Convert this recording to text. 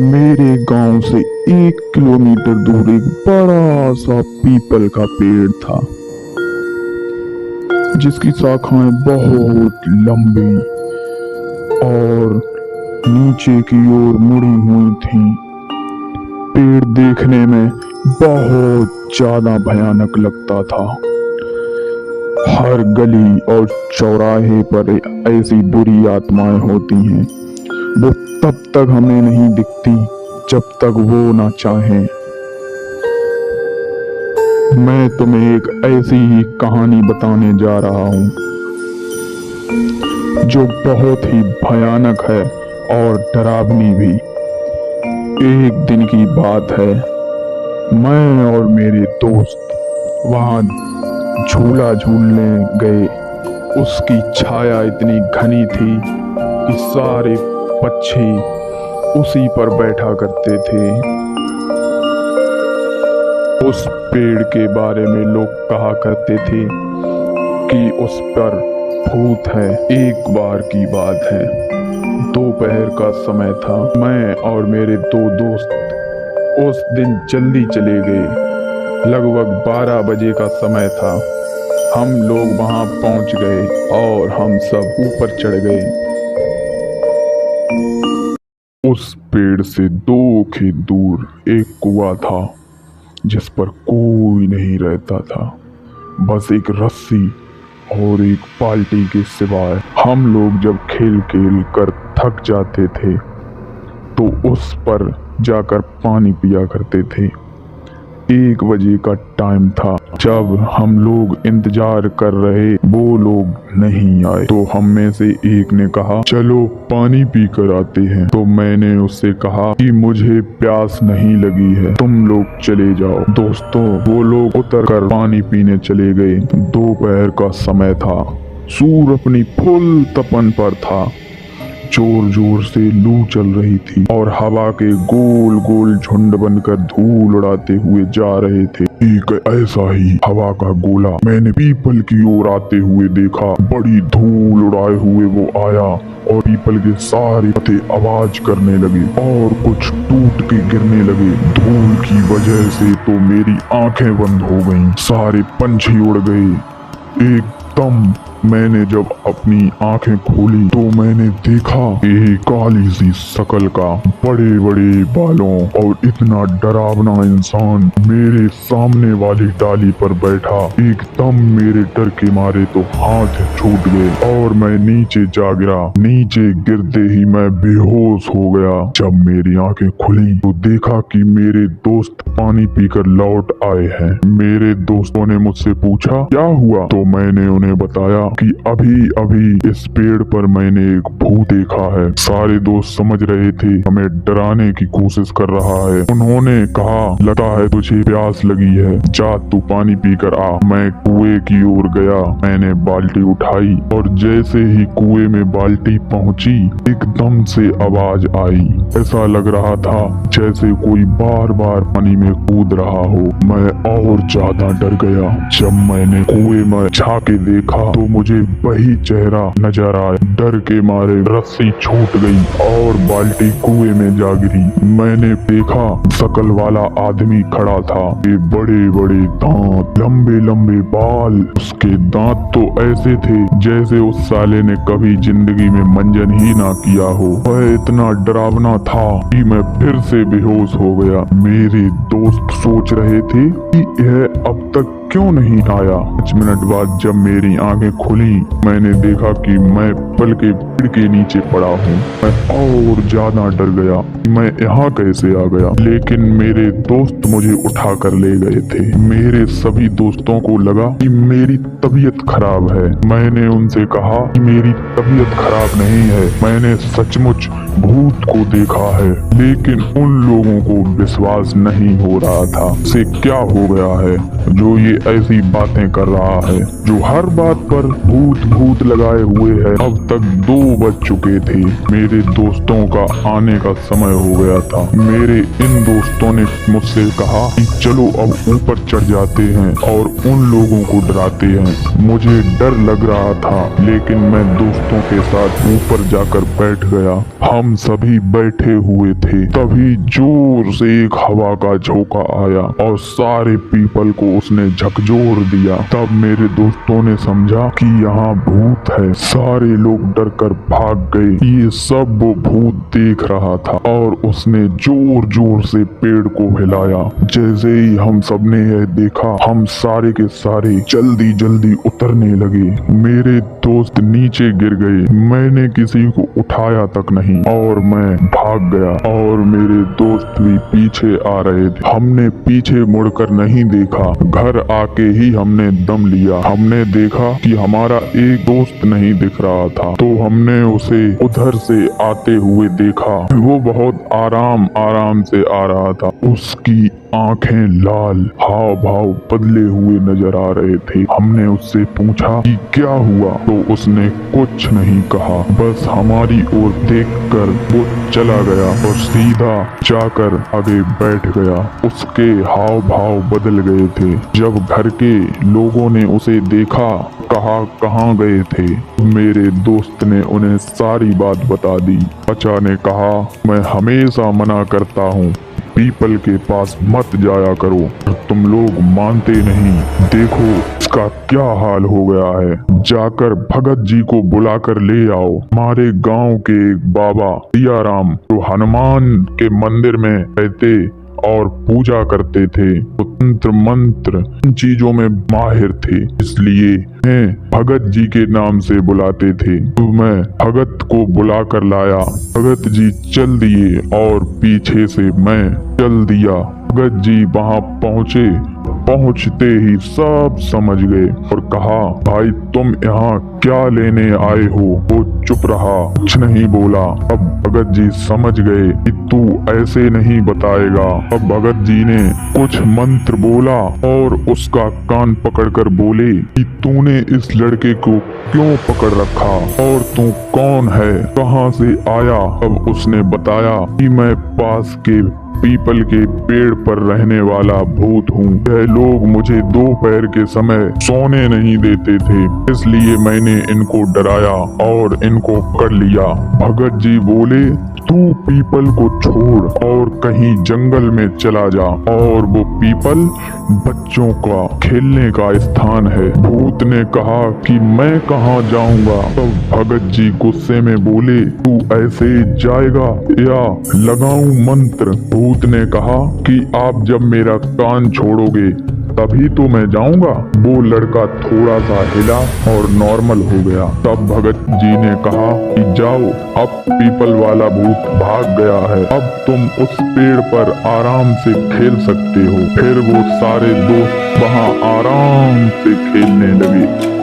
मेरे गांव से 1 किलोमीटर दूर एक बड़ा सा पीपल का पेड़ था, जिसकी शाखाएं बहुत लंबी और नीचे की ओर मुड़ी हुई थीं। पेड़ देखने में बहुत ज्यादा भयानक लगता था। हर गली और चौराहे पर ऐसी बुरी आत्माएं होती हैं। वो तब तक हमें नहीं दिखती जब तक वो ना चाहें। मैं तुम्हें एक ऐसी ही कहानी बताने जा रहा हूँ जो बहुत ही भयानक है और डरावनी भी। एक दिन की बात है, मैं और मेरे दोस्त वहाँ झूला झूलने गए। उसकी छाया इतनी घनी थी कि सारे पक्षी उसी पर बैठा करते थे। उस पेड़ के बारे में लोग कहा करते थे कि उस पर भूत है। एक बार की बात है, दोपहर का समय था। मैं और मेरे 2 दोस्त उस दिन जल्दी चले गए। लगभग 12 बजे का समय था। हम लोग वहां पहुंच गए और हम सब ऊपर चढ़ गए। उस पेड़ से 2 खेत दूर एक कुआं था, जिस पर कोई नहीं रहता था, बस एक रस्सी और एक बाल्टी के सिवाय। हम लोग जब खेल खेल कर थक जाते थे तो उस पर जाकर पानी पिया करते थे। 1 बजे का टाइम था। जब हम लोग इंतजार कर रहे, वो लोग नहीं आए, तो हम में से एक ने कहा चलो पानी पी कर आते हैं। तो मैंने उससे कहा कि मुझे प्यास नहीं लगी है, तुम लोग चले जाओ। दोस्तों, वो लोग उतर कर पानी पीने चले गए। दोपहर का समय था, सूर्य अपनी फुल तपन पर था। जोर जोर से लू चल रही थी और हवा के गोल गोल झुंड बनकर धूल उड़ाते हुए जा रहे थे। एक ऐसा ही हवा का गोला मैंने पीपल की ओर आते हुए देखा। बड़ी धूल उड़ाए हुए वो आया और पीपल के सारे पत्ते आवाज करने लगे और कुछ टूट के गिरने लगे। धूल की वजह से तो मेरी आंखें बंद हो गईं। सारे पंछी उड़ गए। एकदम मैंने जब अपनी आंखें खोली तो मैंने देखा एक काली सी शकल का, बड़े बड़े बालों और इतना डरावना इंसान मेरे सामने वाली डाली पर बैठा। एकदम मेरे डर के मारे तो हाथ छूट गए और मैं नीचे जा गिरा। नीचे गिरते ही मैं बेहोश हो गया। जब मेरी आंखें खुली तो देखा कि मेरे दोस्त पानी पीकर लौट आए हैं। मेरे दोस्तों ने मुझसे पूछा क्या हुआ, तो मैंने उन्हें बताया कि अभी अभी इस पेड़ पर मैंने एक भूत देखा है। सारे दोस्त समझ रहे थे हमें डराने की कोशिश कर रहा है। उन्होंने कहा लगता है तुझे प्यास लगी है, जा तू पानी पीकर आ। मैं कुएं की ओर गया। मैंने बाल्टी उठाई और जैसे ही कुएं में बाल्टी पहुंची, एकदम से आवाज आई। ऐसा लग रहा था जैसे कोई बार बार पानी में कूद रहा हो। मैं और ज्यादा डर गया। जब मैंने कुएं में झांके देखा तो मुझे वही चेहरा नजर आया। डर के मारे रस्सी छूट गई और बाल्टी कुएं में जा गिरी। मैंने देखा शकल वाला आदमी खड़ा था। ये बड़े बड़े दांत, लंबे लंबे बाल। उसके दांत तो ऐसे थे जैसे उस साले ने कभी जिंदगी में मंजन ही ना किया हो। वह इतना डरावना था कि मैं फिर से बेहोश हो गया। मेरे दोस्त सोच रहे थे कि यह अब तक क्यों नहीं आया। 5 मिनट बाद जब मेरी आंखें खुली, मैंने देखा कि मैं पीपल के पेड़ के नीचे पड़ा हूँ। मैं और ज्यादा डर गया। मैं यहाँ कैसे आ गया, लेकिन मेरे दोस्त मुझे उठा कर ले गए थे। मेरे सभी दोस्तों को लगा कि मेरी तबीयत खराब है। मैंने उनसे कहा कि मेरी तबीयत खराब नहीं है, मैंने सचमुच भूत को देखा है। लेकिन उन लोगों को विश्वास नहीं हो रहा था। से क्या हो गया है जो ये ऐसी बातें कर रहा है, जो हर बात पर भूत भूत लगाए हुए है। अब तक 2 बज चुके थे। मेरे दोस्तों का आने का समय हो गया था। मेरे इन दोस्तों ने मुझसे कहा कि चलो अब ऊपर चढ़ जाते हैं और उन लोगों को डराते हैं। मुझे डर लग रहा था, लेकिन मैं दोस्तों के साथ ऊपर जाकर बैठ गया। हम सभी बैठे हुए थे, तभी जोर से एक हवा का झोंका आया और सारे पीपल को उसने झकझोर दिया। तब मेरे दोस्तों ने समझा कि यहाँ भूत है। सारे लोग डर कर भाग गए। ये सब वो भूत देख रहा था और उसने जोर जोर से पेड़ को हिलाया। जैसे ही हम सबने यह देखा, हम सारे के सारे जल्दी जल्दी उतरने लगे। मेरे दोस्त नीचे गिर गए। मैंने किसी को उठाया तक नहीं और मैं भाग गया और मेरे दोस्त भी पीछे आ रहे थे। हमने पीछे मुड़कर नहीं देखा। घर आके ही हमने दम लिया। हमने देखा कि हमारा एक दोस्त नहीं दिख रहा था, तो हमने उसे उधर से आते हुए देखा। वो बहुत आराम आराम से आ रहा था। उसकी आंखें लाल, हाव भाव बदले हुए नजर आ रहे थे। हमने उससे पूछा कि क्या हुआ, तो उसने कुछ नहीं कहा। बस हमारी ओर देखकर वो चला गया और सीधा जाकर आगे बैठ गया। उसके हाव भाव बदल गए थे। जब घर के लोगों ने उसे देखा, कहा कहाँ गए थे, मेरे दोस्त ने उन्हें सारी बात बता दी। चाचा ने कहा, मैं हमेशा मना करता हूँ, पीपल के पास मत जाया करो, तुम लोग मानते नहीं। देखो इसका क्या हाल हो गया है। जाकर भगत जी को बुलाकर ले आओ। हमारे गांव के एक बाबा सियाराम, जो हनुमान के मंदिर में रहते और पूजा करते थे, वो तंत्र मंत्र इन चीजों में माहिर थे, इसलिए भगत जी के नाम से बुलाते थे। तो मैं भगत को बुला कर लाया। भगत जी चल दिए और पीछे से मैं चल दिया। भगत जी वहां पहुंचे। पहुंचते ही सब समझ गए और कहा, भाई तुम यहाँ क्या लेने आए हो। वो चुप रहा, कुछ नहीं बोला। अब भगत जी समझ गए कि तू ऐसे नहीं बताएगा। अब भगत जी ने कुछ मंत्र बोला और उसका कान पकड़कर बोले कि तूने इस लड़के को क्यों पकड़ रखा और तू कौन है, कहाँ से आया। अब उसने बताया कि मैं पास के पीपल के पेड़ पर रहने वाला भूत हूँ। यह लोग मुझे दोपहर के समय सोने नहीं देते थे, इसलिए मैंने इनको डराया और इनको पकड़ लिया। भगत जी बोले, तू पीपल को छोड़ और कहीं जंगल में चला जा, और वो पीपल बच्चों का खेलने का स्थान है। भूत ने कहा कि मैं कहाँ जाऊंगा। तब भगत जी गुस्से में बोले, तू ऐसे जाएगा या लगाऊं मंत्र। भूत ने कहा कि आप जब मेरा कान छोड़ोगे तभी तो मैं जाऊंगा। वो लड़का थोड़ा सा हिला और नॉर्मल हो गया। तब भगत जी ने कहा कि जाओ, अब पीपल वाला भूत भाग गया है, अब तुम उस पेड़ पर आराम से खेल सकते हो। फिर वो सारे दोस्त वहां आराम से खेलने लगे।